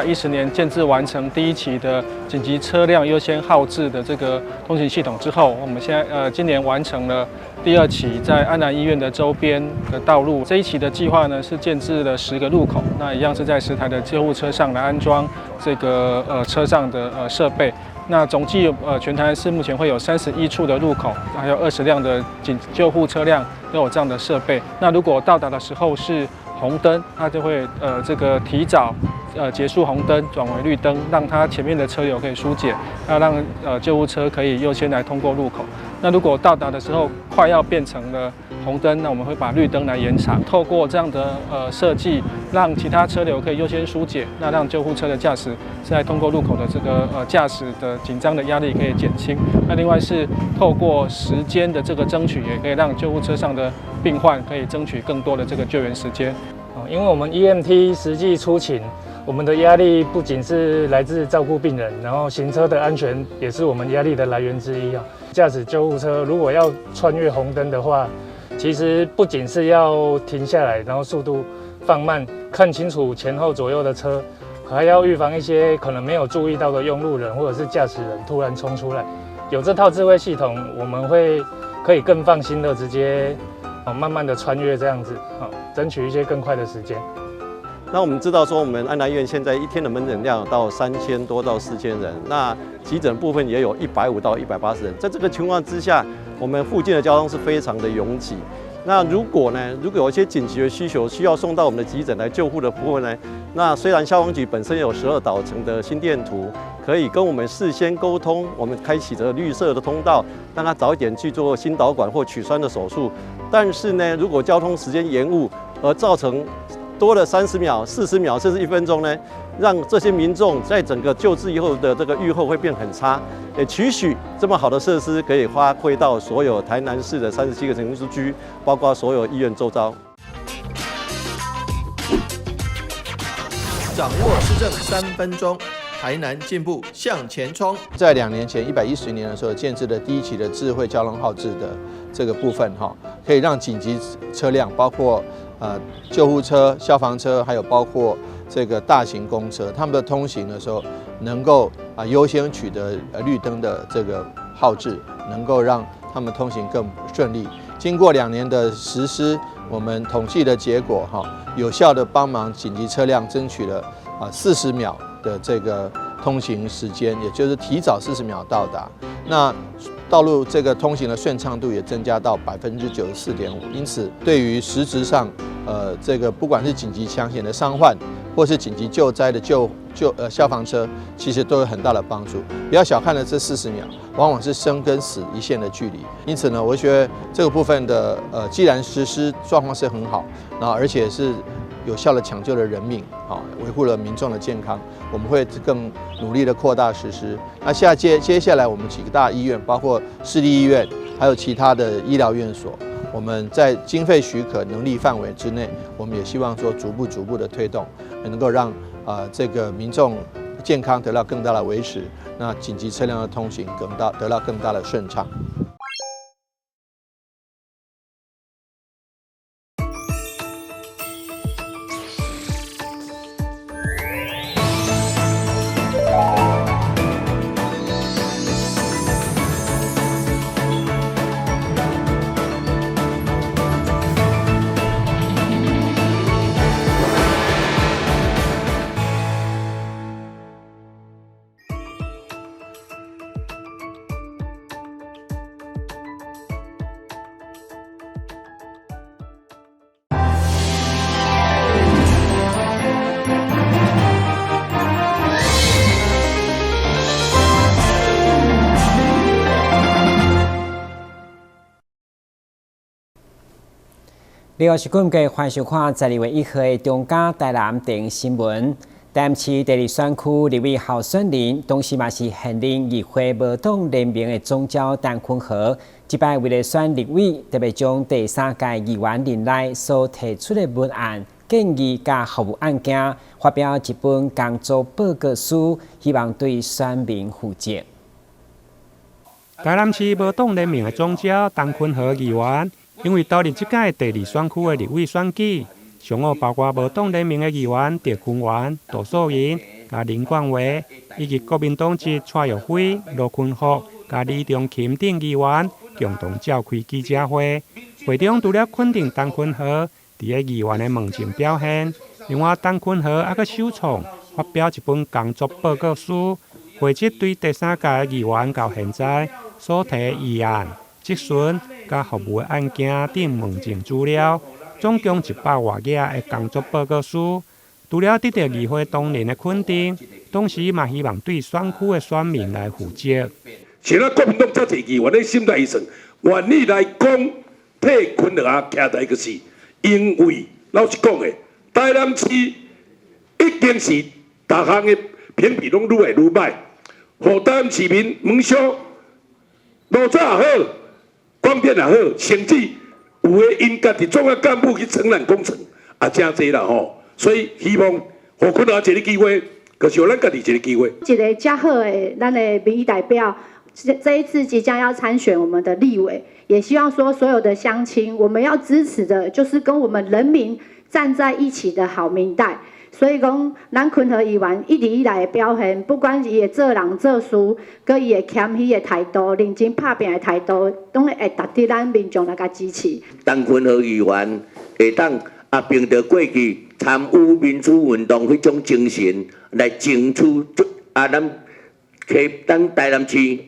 110年建制完成第1期的紧急车辆优先号志的这个通行系统之后，我们现在今年完成了第2期在安南医院的周边的道路。这一期的计划呢是建制了10个路口，那一样是在10台的救护车上来安装这个车上的设备。那总计全台市目前会有31处的路口，还有20辆的紧急救护车辆都有这样的设备。那如果到达的时候是红灯，它就会这个提早结束红灯，转为绿灯，让它前面的车流可以疏解，要让救护车可以优先来通过路口。那如果到达的时候快要变成了红灯，那我们会把绿灯来延长。透过这样的设计，让其他车流可以优先疏解，那让救护车的驾驶在通过路口的这个驾驶的紧张的压力可以减轻。那另外是透过时间的这个争取，也可以让救护车上的病患可以争取更多的这个救援时间。因为我们 EMT 实际出勤，我们的压力不仅是来自照顾病人，然后行车的安全也是我们压力的来源之一啊。驾驶救护车如果要穿越红灯的话，其实不仅是要停下来，然后速度放慢，看清楚前后左右的车，还要预防一些可能没有注意到的用路人或者是驾驶人突然冲出来。有这套智慧系统，我们可以更放心的直接慢慢的穿越这样子，争取一些更快的时间。那我们知道说，我们安南医院现在一天的门诊量到3000多到4000人，那急诊部分也有150到180人。在这个情况之下，我们附近的交通是非常的拥挤。那如果有一些紧急的需求需要送到我们的急诊来救护的部分呢，那虽然消防局本身有12岛层的心电图，可以跟我们事先沟通，我们开启着绿色的通道，让他早一点去做心导管或取栓的手术。但是呢，如果交通时间延误而造成多了30秒、40秒甚至1分钟呢，让这些民众在整个救治以后的这个预后会变很差。也期许这么好的设施可以发挥到所有台南市的37个行政区，包括所有医院周遭。掌握施政3分钟，台南进步向前冲。在2年前110年的时候建制的第1期的智慧交通号志的这个部分可以让紧急车辆，包括救护车、消防车，还有包括这个大型公车，他们的通行的时候能够优先取得绿灯的这个号志，能够让他们通行更顺利。经过2年的实施，我们统计的结果有效的帮忙紧急车辆争取了40秒的这个通行时间，也就是提早40秒到达。那道路这个通行的顺畅度也增加到94.5%，因此对于实质上，这个不管是紧急抢险的伤患，或是紧急救灾的消防车，其实都有很大的帮助。不要小看了这40秒，往往是生跟死一线的距离。因此呢，我觉得这个部分的既然实施状况是很好，然后而且是有效的抢救了人命，维护了民众的健康，我们会更努力的扩大实施。那接下来我们几个大医院，包括市立医院，还有其他的医疗院所，我们在经费许可能力范围之内，我们也希望说逐步的推动，能够让这个民众健康得到更大的维持，那紧急车辆的通行得到更大的顺畅。你好，是各位欢迎收看12月1号的中嘉台南电视新闻。台南市第2选区立委候选人，同时嘛是现任议会无党联名的总召陈坤和，这摆为了选立委，特别将第3届议员任内所提出的文案、建议甲服务案件，发表一本工作报告书，希望对选民负责。台南市无党联名的总召陈坤和议员。因为担任这届第2选区的立委选举，上午包括无党联名的议员狄坤元、杜素莹、甲林冠伟，以及国民党籍蔡耀辉、罗坤福、甲李中钦等议员共同召开记者会。会中除了肯定陈坤和伫个议员的问政表现，另外陈坤和还佫首创发表一本工作报告书，汇集对第三届议员到现在所提议案、质询、甲服务的案件等问政资料，总共100多页的工作报告书。除了得到议会同仁的肯定，同时嘛希望对选区的选民来负责。像咱国民党遮侪议员咧心态意算，愿意来讲替昆乐啊徛在就是，因为老实讲诶，台南市已经是逐项的评比拢愈来愈歹，互台南市民问上路仔也好，光电也好，甚至有诶因家己总啊干部去承揽工程，也真侪啦吼。所以希望互昆乐一个机会，就是互咱家己一个机会。一个较好的咱的民意代表。这一次即将要参选我们的立委，也希望说所有的乡亲，我们要支持的就是跟我们人民站在一起的好民代。所以讲，咱昆和议员一直以来的表现，不管伊的做人做事，佮伊的谦虚的态度、认真拍拼的态度，拢会值得咱民众来甲支持。当昆和议员会当凭着过去参与民主运动迄种精神来争取咱台南市。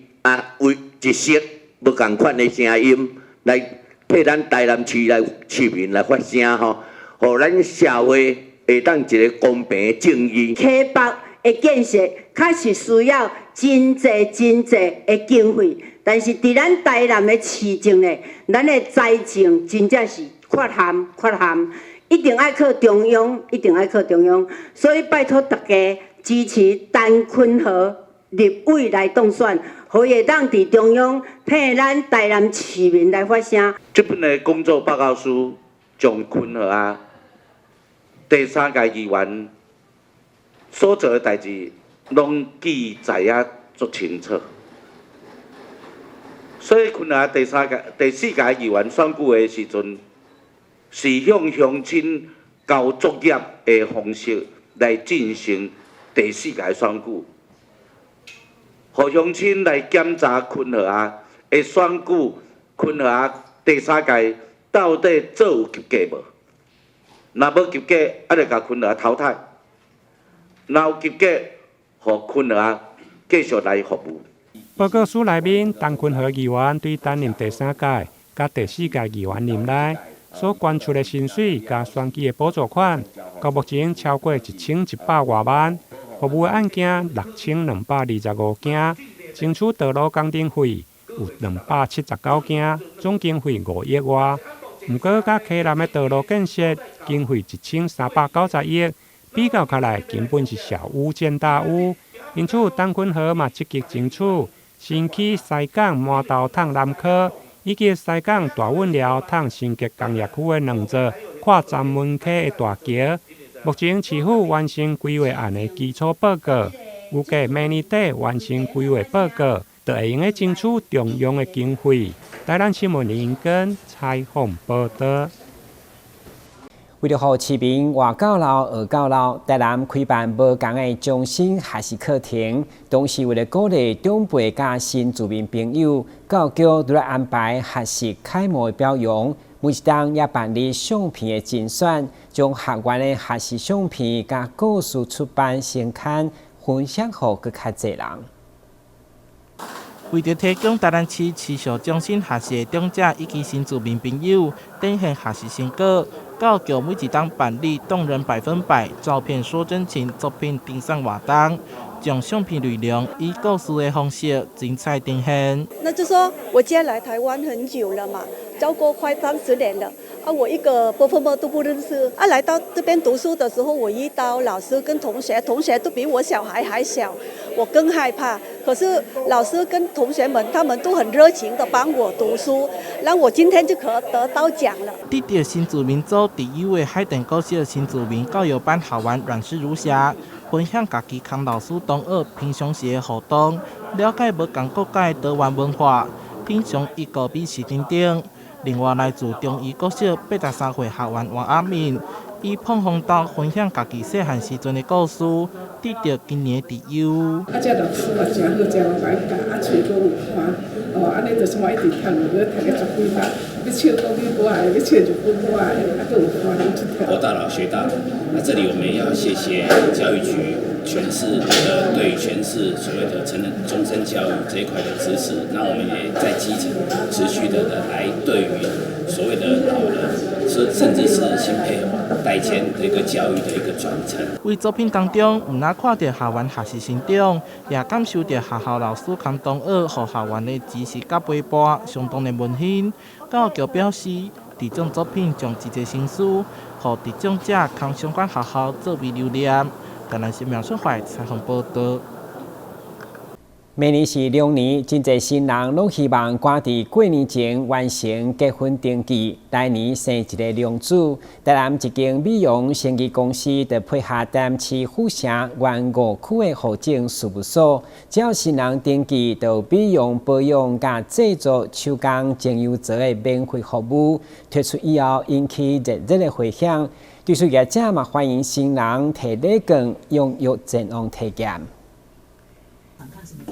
为一息无共款的声音，来替咱台南市来市民来发声吼，互咱社会会当一个公平的正义。溪北的建设确实需要真侪的经费，但是伫咱台南的市政呢，咱的财政真正是缺陷，一定爱靠中央，所以拜托大家支持陈坤和立委来当选。可以当伫中央替咱台南市民来发声。这本的工作报告书将昆和第三届议员所做的代志，拢记载啊足清楚。所以昆和第四届议员选举的时阵，是向乡亲交作业的方式来进行第四届选举。互乡亲来检查昆和的选举，昆和第三届到底做有及格无？若无及格，就甲昆和淘汰；若有及格，互昆和继续来服务。报告书内面，陈坤和议员对担任第三届甲第四届议员任内所捐出的薪水甲选举的补助款，到目前超过1100多万。服务案件6225件，争取道路工程费有279件，总经费5亿外。不过，甲溪南的道路建设经费1390亿，比较起来根本是小巫见大巫。因此，陈坤和嘛积极争取新起西港麻豆桶南科以及西港大运寮桶新结工业区的2座跨站门溪的大桥。目前市府完成规划案的基础报告，预计明年底完成规划报告，就会用来争取中央的经费。台南新闻林根采访报道。为了让市民活到老、学到老，台南开办无同的终身学习课程，同时为了鼓励长辈甲新住民朋友，教育除了安排学习楷模的表扬。每一档也办理相片的精选，将学员的学习相片甲故事出版先刊，分享给更较侪人。为着提供台南市持续终身学习的长者以及新住民朋友展现学习成果，教育局每一档办理动人100%照片说真情作品定上活动，将相片内容以故事的方式精彩呈现。那就说我既然来台湾很久了嘛，教过快30年了啊，我一个波波都不认识啊。来到这边读书的时候，我遇到老师跟同学都比我小孩还小，我更害怕。可是老师跟同学们他们都很热情的帮我读书，让我今天就可得到奖了。地点新住民组第一位海淀高校的新住民教育班学员阮氏如霞，分享家己跟老师同学平常时的互动，了解无同国家的台湾文化，品尝异国美食等等。另外，来自中医国小83岁学员王阿敏，以碰风豆分享家己细汉时阵的故事，得到今年的知优。这老师嘛真好，真有办法，嘴阁有花，安尼就是我一直听，我听个足几摆，要唱国语歌啊，要唱日本歌啊，阁有花，拢去听。活大佬学大佬，那这里我们也要谢谢教育局诠释对诠释所谓的成人终身教育这一块的支持，那我们也在基层持续的来对于所谓的老人，甚至是新配偶代签的一个教育的一个传承。为作品当中，唔但看到校园学习成长，也感受到学校老师扛同学和校园的知识甲陪伴，相当的温馨。教育局表示，这种作品将这个心思，和得奖者扛相关学校作为留念。台南市苗春怀采访报道。明年是龙年，真侪新人拢希望赶伫过年前完成结婚登记，来年生一个龙子。台南一间美容生意公司就配合台南市府城原5区的户政事务所，只要新人登记，就美容保养甲制作手工精油皂的免费服务，推出以后引起热烈的回响。对此业者嘛欢迎新人摕礼券踊跃前往体验。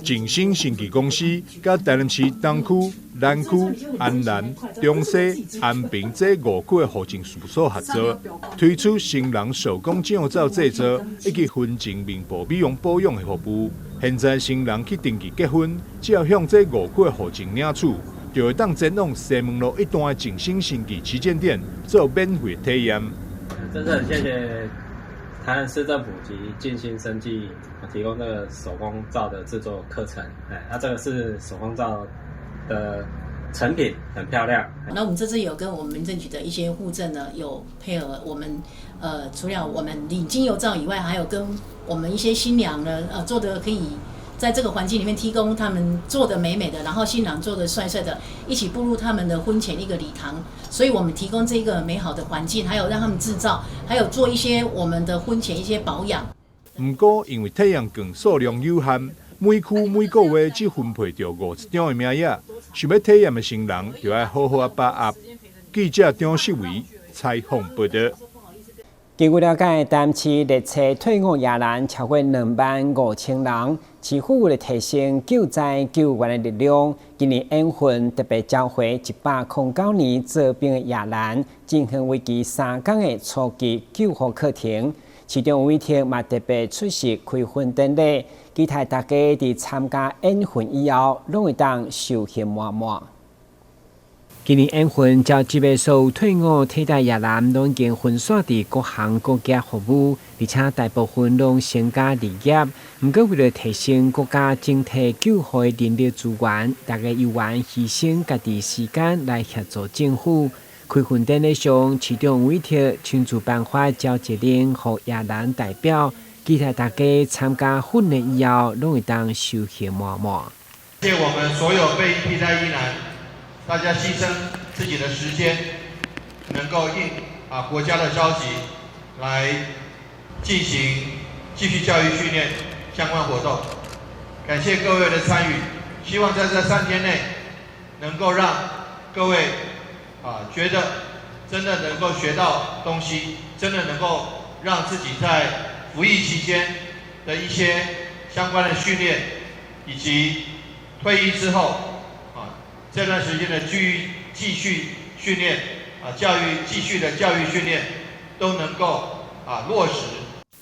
景星生技公司甲台南市东区、南区、安南、中西、安平这5区的户政事务所合作，推出新人手工精油皂制作以及婚前面部美容保养的服务。现在新人去登记结婚，只要向这5区的户政领取，就会当前往西门路一段的景星生技旗舰店做免费体验。真的很谢谢台南市政府及静心生技提供这个手工皂的制作课程。这个是手工皂的成品，很漂亮。那我们这次有跟我们民政局的一些户政呢，有配合我们除了我们领精油皂以外，还有跟我们一些新娘呢做的可以在这个环境里面提供他们做的美美的，然后新郎做的帅帅的，一起步入他们的婚前一个礼堂。所以我们提供这个美好的环境，还有让他们制造，还有做一些我们的婚前一些保养。不过，因为体验券数量有限，每区每个月只分配到50张的名额，想要体验的新人就要好好把握。记者张世伟采访报道。据了解，台南市列车退伍夜人超过25000人。市府为了提升救灾救援的力量，今年缘分特别召回109年做兵的夜人，进行为期3天的初级救护课程。市长委托嘛特别出席开훈典礼，期待大家伫参加缘分以后，拢会当收获满满。今年缘分交接的所有退伍替代夜人，拢已经分散伫各行各业服务，而且大部分拢成家立业。不过，为了提升国家整体救护的人力资源，大家有缘牺牲家己时间来协助政府。开훈典礼上，市长委托亲自颁发交接令予夜人代表，期待大家参加训练以后，拢会当收获满满。谢谢我们所有被替代役男，大家牺牲自己的时间，能够应国家的召集，来进行继续教育训练相关活动。感谢各位的参与，希望在这3天内，能够让各位觉得真的能够学到东西，真的能够让自己在服役期间的一些相关的训练，以及退役之后这段时间的继续训练继续的教育训练都能够落实。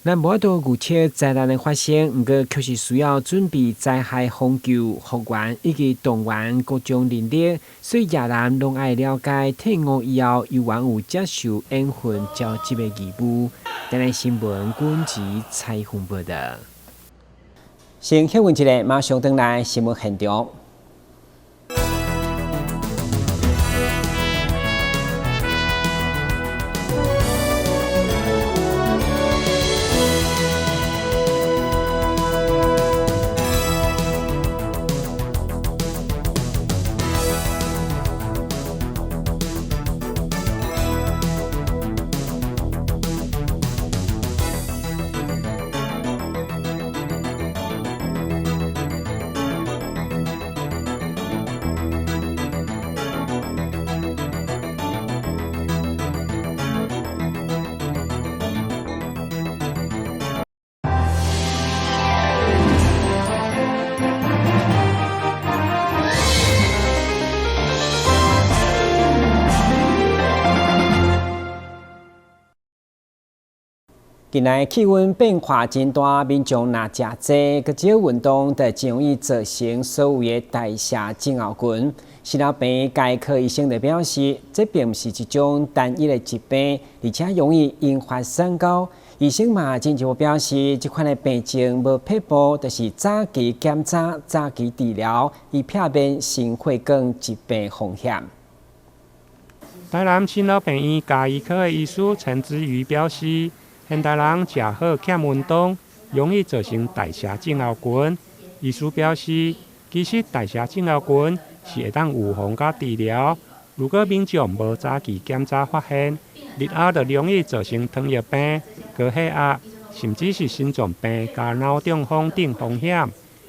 咱无法度预测灾难的发生，不过确实需要准备灾害防救、复原以及动员各种人力，所以夜人拢爱了解退伍以后有缘有接受缘分交接的义务。台南新闻军籍采访报道。先休息一下，马上回来新闻现场。近来气温变化真大，民众若食济，佮少运动，就真容易造成所有的代谢症候群。心脑病外科医生就表示，这并不是一种单一的疾病，而且容易引发三高。医生嘛进一步表示，这款的病症无撇步，就是早期检查、早期治疗，以避免心血管疾病风险。台南心脑病院家医科的医师陈之瑜表示，现代人食好欠运动，容易造成代谢症候群。医师表示，其实代谢症候群是会当预防甲治疗。如果民众无早期检查发现，日后就容易造成糖尿病、高血压，甚至是心脏病、甲脑中风等风险。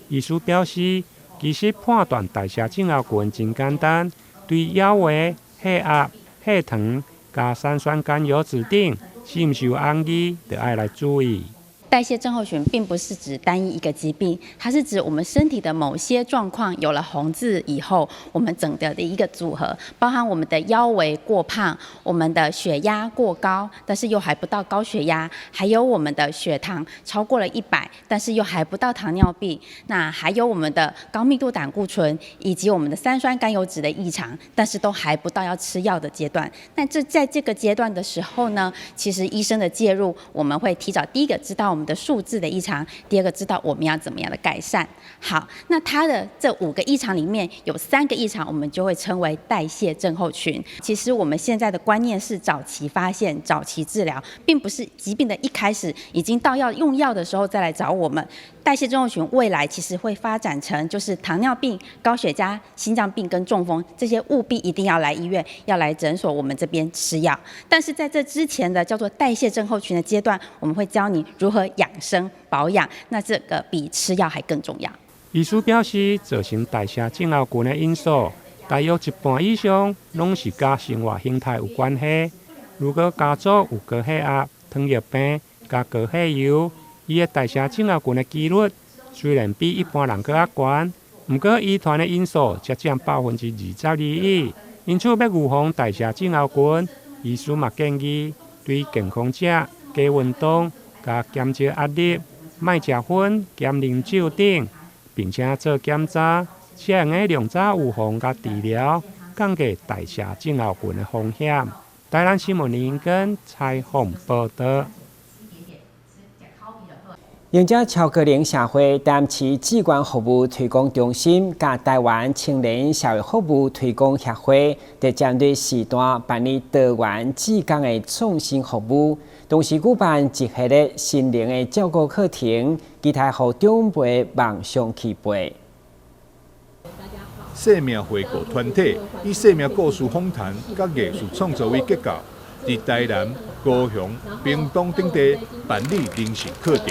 医师表示，其实判断代谢症候群真简单，对腰围、血压、血糖、甲三酸甘油酯等是毋是有安逸，就要来注意。代谢症候群并不是指单一一个疾病，它是指我们身体的某些状况有了红字以后，我们整个的一个组合，包含我们的腰围过胖，我们的血压过高，但是又还不到高血压，还有我们的血糖超过了100，但是又还不到糖尿病，那还有我们的高密度胆固醇以及我们的三酸甘油酯的异常，但是都还不到要吃药的阶段。那在这个阶段的时候呢，其实医生的介入，我们会提早第一个知道我们的数字的异常，第二个知道我们要怎么样的改善。好，那它的这5个异常里面有3个异常，我们就会称为代谢症候群。其实我们现在的观念是早期发现、早期治疗，并不是疾病的一开始已经到要用药的时候再来找我们。代谢症候群未来其实会发展成就是糖尿病、高血压、心脏病跟中风，这些务必一定要来医院、要来诊所我们这边吃药。但是在这之前的叫做代谢症候群的阶段，我们会教你如何养生保养，那这个比吃药还更重要。医师表示，造成代谢症候群的因素，大约一半以上拢是甲生活形态有关系。如果家族有高血压、糖尿病、加高血油，伊的代谢症候群的几率虽然比一般人更高，不过遗传的因素才占22%。因此，要预防代谢症候群，医师嘛建议对健康者加运动、加减少压力、莫食薰、减啉酒等，并且做检查，才用个量早预防甲治疗，降低代谢症候群的风险。台南新闻林根采访报道。迎接超高龄社会担起志愿服务推广中心，甲台湾青年社会服务推广协会，在针对时段办理多元志工的创新服务，同时举办一系列心灵的照顾课程，期待让长辈梦想起飞。生命回顾团体以生命故事访谈甲艺术创作为结构，伫台南、高雄、屏东等地办理灵性课程。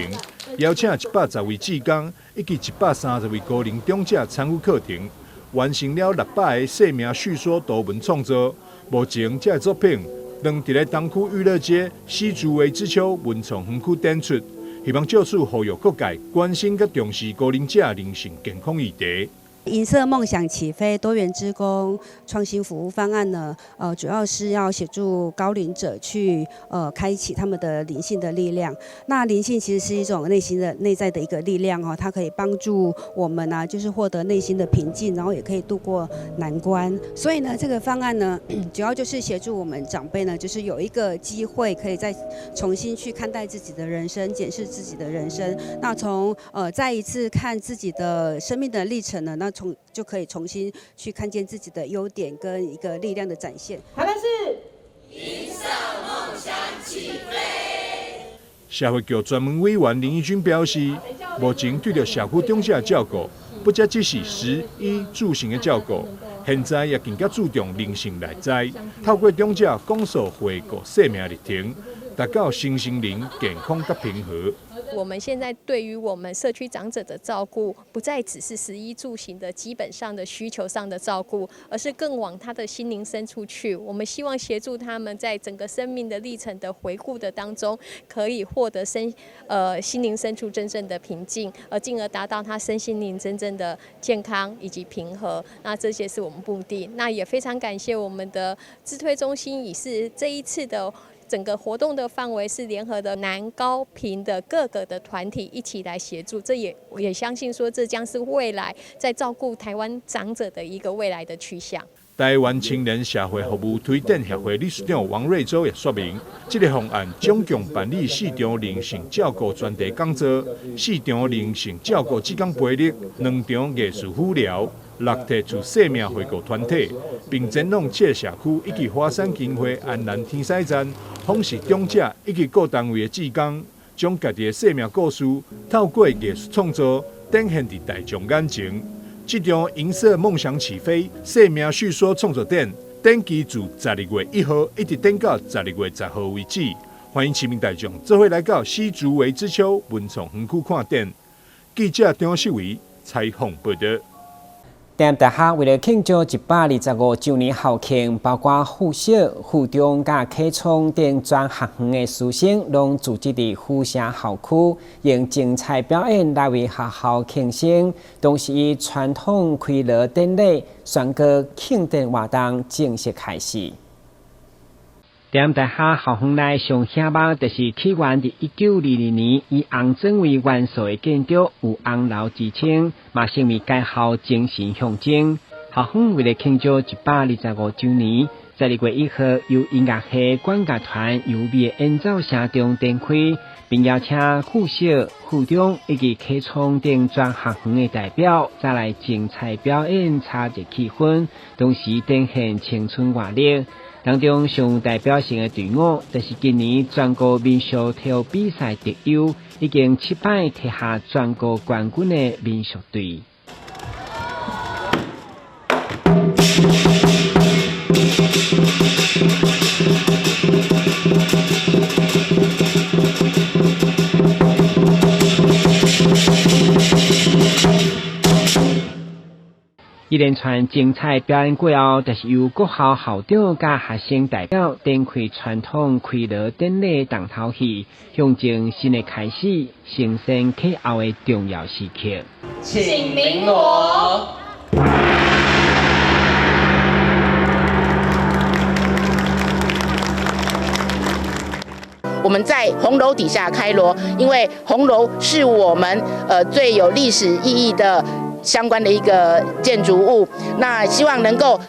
邀请110位志工以及130位高龄长者参与课程，完成了600个生命叙说图文创作。目前，这作品đang伫咧东区娱乐街西竹围之丘文创园区展出，希望借此呼吁各界关心甲重视高龄者灵性健康议题。银色梦想起飞多元志工创新服务方案呢，主要是要协助高龄者去开启他们的灵性的力量。那灵性其实是一种内在的一个力量哦，它可以帮助我们啊，就是获得内心的平静，然后也可以度过难关。所以呢，这个方案呢，主要就是协助我们长辈呢，就是有一个机会可以再重新去看待自己的人生，检视自己的人生。那从再一次看自己的生命的历程呢，那就可以重新去看见自己的优点跟一个力量的展现。台南市银色梦想起飞。社会局专门委员林义君表示，目前对着社区长者的照顾，不只是食衣住行的照顾，现在也更加注重灵性内在，透过长者讲述回顾生命历程，达到身心灵健康甲平和。我们现在对于我们社区长者的照顾，不再只是食衣住行的基本上的需求上的照顾，而是更往他的心灵深处去。我们希望协助他们在整个生命的历程的回顾的当中，可以获得心灵深处真正的平静，而进而达到他身心灵真正的健康以及平和。那这些是我们目的。那也非常感谢我们的自推中心，也是这一次的整个活动的范围是联合的南高屏的各个的团体一起来协助，这也相信说这将是未来在照顾台湾长者的一个未来的趋向。台湾青年社会服务推展协会理事长王瑞洲也说明，这个方案总共办理4场灵性照顾专题讲座、4场灵性照顾志工培力、2场艺术辅疗、6体自生命回顾团体，并展览7社区以及华山经会安南天西站，访视长者以及各单位的志工，将家己的生命故事透过艺术创作展现伫大众眼前。这场银色梦想起飞生命叙说创作展，展期自12月1号一直展到12月10号为止。欢迎市民大众做伙来到西竹围之丘文创园区看展。记者张世伟采访报道。台大学为了庆祝125周年校庆，包括附小、附中、甲科创等全学园的师生，拢组织伫附城校区，用精彩表演来为学校庆生。同时，以传统开锣典礼宣告庆典活动正式开始。台大学校园内上显目，就是起源伫1922年以红砖为元素的建筑，有红楼之称，嘛成为该校精神象征。校园为了庆祝125周年，12月1号由音乐系管乐团由美的演奏声中展开，并邀请附小、附中以及科创等全学园的代表，再来精彩表演，炒热气氛，同时展现青春活力。当中上有代表性的队伍，就是今年全国民俗体育比赛得优，已经7摆拿下全国冠军的民俗队。一连串精彩表演过后，就是由各校校长甲学生代表展开传统开锣典礼重头戏，象征新的开始，新生课后的重要时刻。请鸣锣。我们在红楼底下开锣，因为红楼是我们最有历史意义的相关的一个建筑物，那希望能够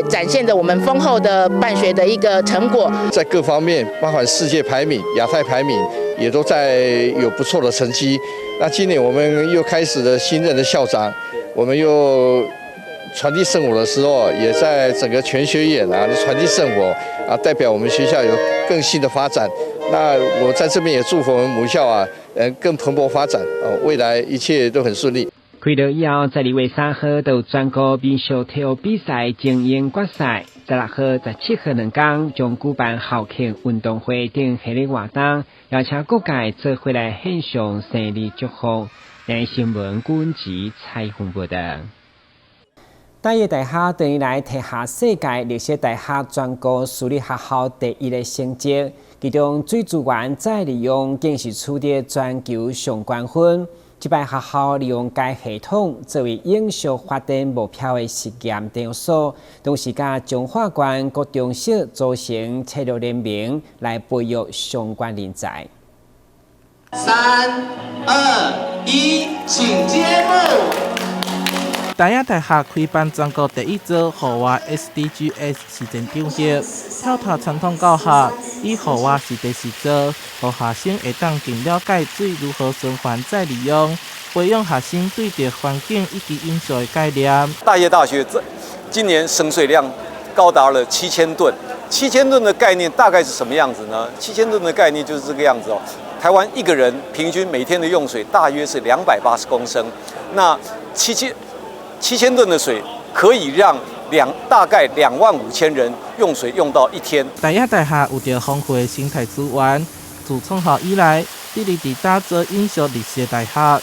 展现着我们丰厚的办学的一个成果，在各方面，包含世界排名、亚太排名，也都在有不错的成绩。那今年我们又开始了新任的校长，我们又传递圣火的时候，也在整个全学院传递圣火代表我们学校有更新的发展。那我在这边也祝福我们母校更蓬勃发展未来一切都很顺利。开锣以后，12月3号到全国民俗体育比赛精英决赛，16号、17号2天将举办校庆运动会等系列活动，邀请各界做伙来献上生日祝福。台新闻顾文吉采访报道。台艺大学多年来拿下世界历史大学全国私立学校第1的成绩，其中水资源再利用更是取得全球上冠军。这摆学校利用该系统作为永续发展目标的实验场所，同时甲中华关各中小组成策略联盟来培育相关人才。3、2、1，请揭幕。台艺大学开办全国第1座户外 SDGs 实践场地，跳脱传统教学，以户外实地实做，让学生会当更了解水如何循环再利用，培养学生对着环境以及因素的概念。大业大学今年省水量高达了7000吨，7000吨的概念大概是什么样子呢？7000吨的概念就是这个样子哦。台湾一个人平均每天的用水大约是280公升，那7000吨的水可以让大概25000人用水用到1天。台艺大学有着丰富的生态资源，自创校以来，致力伫打造永续历史的大学。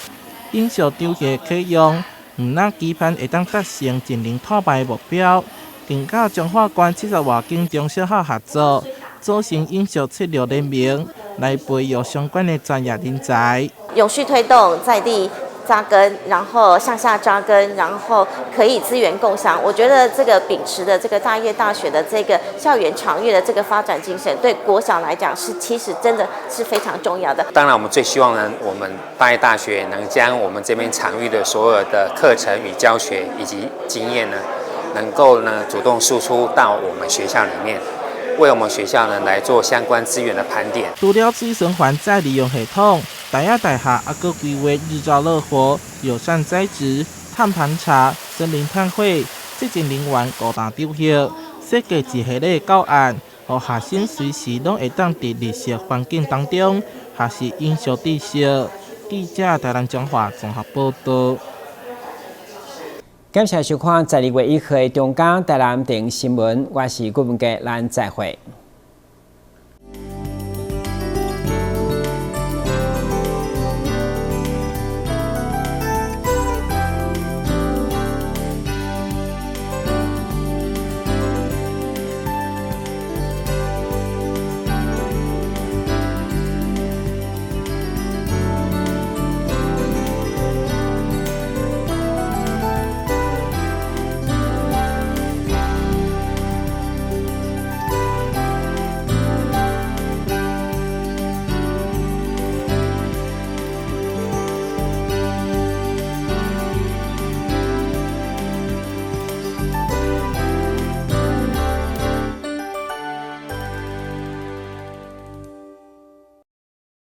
永续场地可以用，唔那期盼会当达成近零破败的目标，并甲中华关70外间中小学合作，组成永续策略联盟，来培育相关的专业人才。永续推动在地扎根，然后向下扎根，然后可以资源共享。我觉得这个秉持的这个大业大学的这个校园长育的这个发展精神，对国小来讲其实真的是非常重要的。当然，我们最希望呢，我们大业大学能将我们这边场域的所有的课程与教学以及经验呢，能够呢主动输出到我们学校里面，为我们学校呢来做相关资源的盘点。除了水循环再利用系统，大雅大厦还佫规划日照乐活、友善栽植、碳盘查、森林碳汇、接近能源高大调hiệu，设计一系列教案，让学生随时拢会当伫日常环境当中学习应小知识。记者台南彰化综合报道。感谢收看12月1号的中港台南电新闻，我是郭文杰，咱再会。